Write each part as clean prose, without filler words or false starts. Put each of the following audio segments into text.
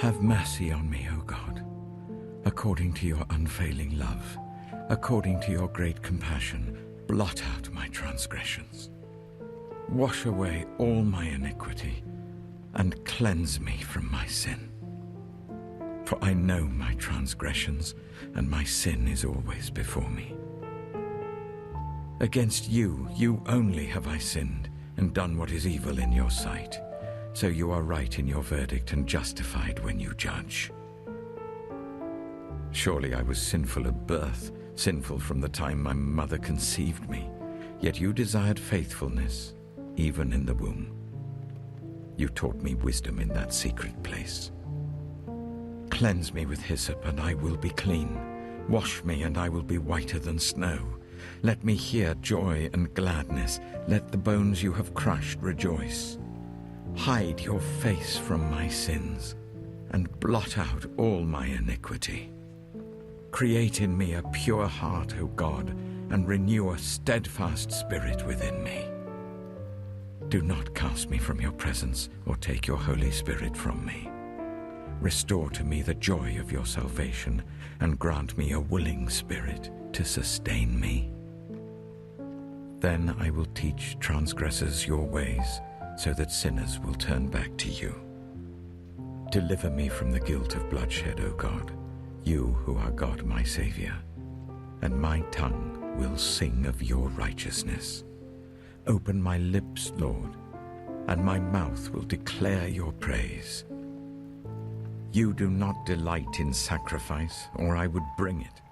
Have mercy on me, O God, according to your unfailing love, according to your great compassion. Blot out my transgressions. Wash away all my iniquity, and cleanse me from my sin. For I know my transgressions, and my sin is always before me. Against you, you only have I sinned, and done what is evil in your sight. So you are right in your verdict and justified when you judge. Surely I was sinful at birth, sinful from the time my mother conceived me. Yet you desired faithfulness, even in the womb. You taught me wisdom in that secret place. Cleanse me with hyssop, and I will be clean. Wash me, and I will be whiter than snow. Let me hear joy and gladness. Let the bones you have crushed rejoice. Hide your face from my sins, and blot out all my iniquity. Create in me a pure heart, O God, and renew a steadfast spirit within me. Do not cast me from your presence, or take your Holy Spirit from me. Restore to me the joy of your salvation, and grant me a willing spirit to sustain me. Then I will teach transgressors your ways, so that sinners will turn back to you. Deliver me from the guilt of bloodshed, O God, you who are God my Savior, and my tongue will sing of your righteousness. Open my lips, Lord, and my mouth will declare your praise. You do not delight in sacrifice, or I would bring it.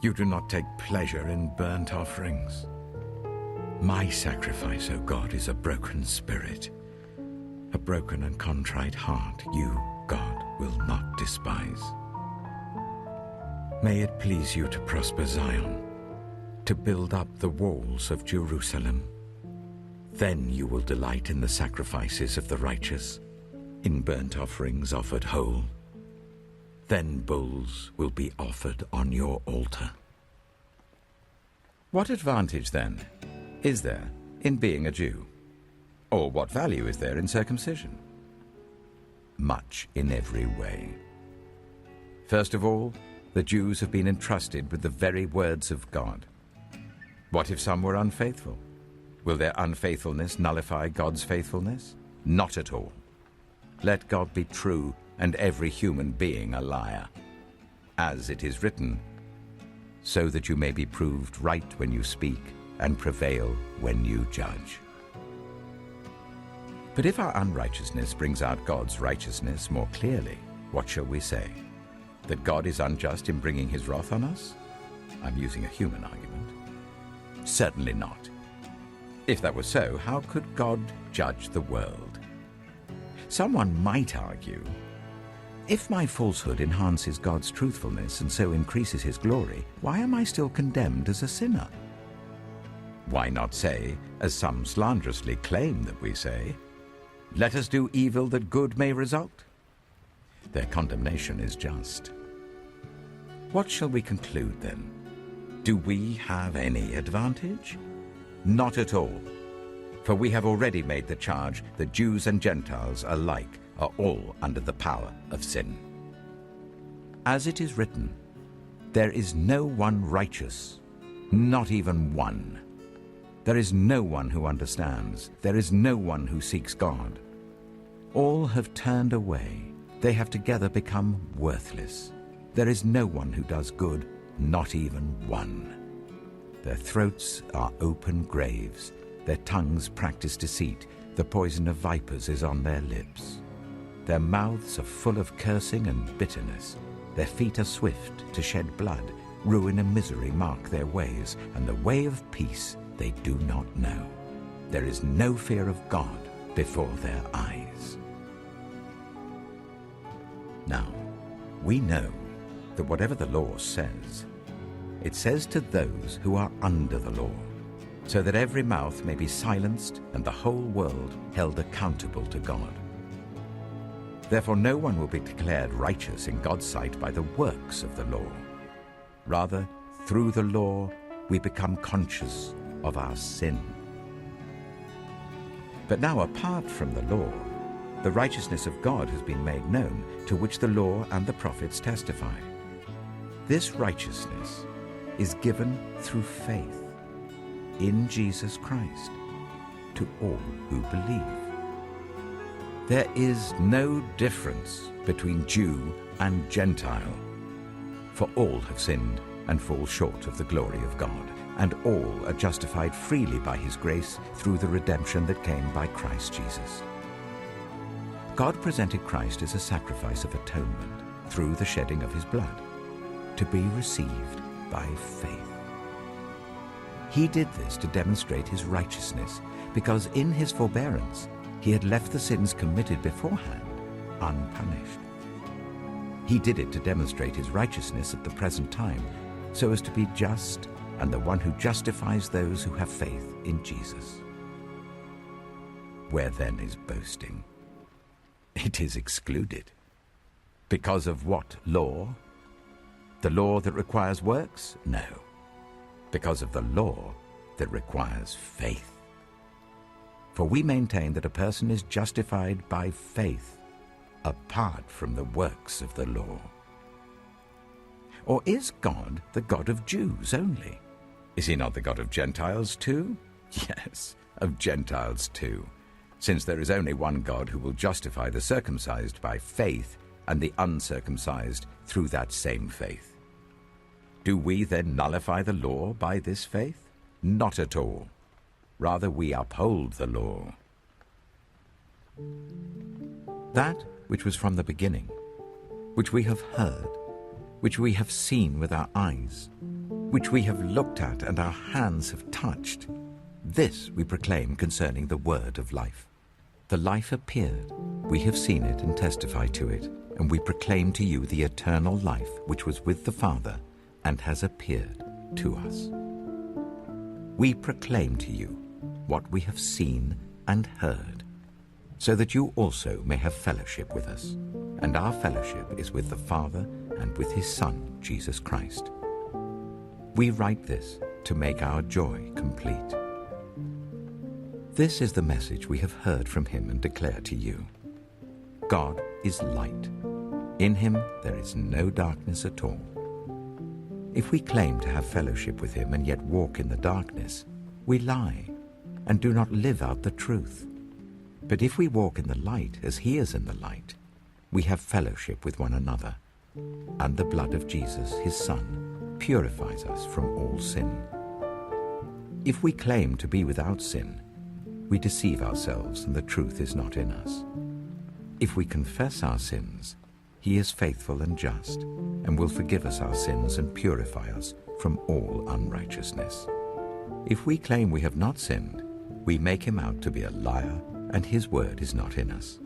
You do not take pleasure in burnt offerings. My sacrifice, O God, is a broken spirit. A broken and contrite heart you, God, will not despise. May it please you to prosper Zion, to build up the walls of Jerusalem. Then you will delight in the sacrifices of the righteous, in burnt offerings offered whole. Then bulls will be offered on your altar. What advantage, then, is there in being a Jew? Or what value is there in circumcision? Much in every way. First of all, the Jews have been entrusted with the very words of God. What if some were unfaithful? Will their unfaithfulness nullify God's faithfulness? Not at all. Let God be true and every human being a liar. As it is written, so that you may be proved right when you speak and prevail when you judge. But if our unrighteousness brings out God's righteousness more clearly, what shall we say? That God is unjust in bringing his wrath on us? I'm using a human argument. Certainly not. If that were so, how could God judge the world? Someone might argue, if my falsehood enhances God's truthfulness and so increases his glory, why am I still condemned as a sinner? Why not say, as some slanderously claim that we say, let us do evil that good may result? Their condemnation is just. What shall we conclude then? Do we have any advantage? Not at all. For we have already made the charge that Jews and Gentiles alike are all under the power of sin. As it is written, there is no one righteous, not even one. There is no one who understands. There is no one who seeks God. All have turned away. They have together become worthless. There is no one who does good, not even one. Their throats are open graves. Their tongues practice deceit. The poison of vipers is on their lips. Their mouths are full of cursing and bitterness. Their feet are swift to shed blood. Ruin and misery mark their ways, and the way of peace they do not know. There is no fear of God before their eyes. Now, we know that whatever the law says, it says to those who are under the law, so that every mouth may be silenced and the whole world held accountable to God. Therefore no one will be declared righteous in God's sight by the works of the law. Rather, through the law, we become conscious of our sin. But now, apart from the law, the righteousness of God has been made known, to which the law and the prophets testify. This righteousness is given through faith in Jesus Christ to all who believe. There is no difference between Jew and Gentile, for all have sinned and fall short of the glory of God, and all are justified freely by his grace through the redemption that came by Christ Jesus. God presented Christ as a sacrifice of atonement through the shedding of his blood, to be received by faith. He did this to demonstrate his righteousness, because in his forbearance he had left the sins committed beforehand unpunished. He did it to demonstrate his righteousness at the present time, so as to be just and the one who justifies those who have faith in Jesus. Where then is boasting? It is excluded. Because of what law? The law that requires works? No. Because of the law that requires faith. For we maintain that a person is justified by faith apart from the works of the law. Or is God the God of Jews only? Is he not the God of Gentiles too? Yes, of Gentiles too, since there is only one God who will justify the circumcised by faith and the uncircumcised through that same faith. Do we then nullify the law by this faith? Not at all. Rather, we uphold the law. That which was from the beginning, which we have heard, which we have seen with our eyes, which we have looked at and our hands have touched, this we proclaim concerning the word of life. The life appeared, we have seen it and testify to it, and we proclaim to you the eternal life which was with the Father and has appeared to us. We proclaim to you what we have seen and heard, so that you also may have fellowship with us. And our fellowship is with the Father and with his Son, Jesus Christ. We write this to make our joy complete. This is the message we have heard from him and declare to you. God is light. In him there is no darkness at all. If we claim to have fellowship with him and yet walk in the darkness, we lie and do not live out the truth. But if we walk in the light as he is in the light, we have fellowship with one another, and the blood of Jesus, his Son, purifies us from all sin. If we claim to be without sin, we deceive ourselves and the truth is not in us. If we confess our sins, he is faithful and just, and will forgive us our sins and purify us from all unrighteousness. If we claim we have not sinned, we make him out to be a liar, and his word is not in us.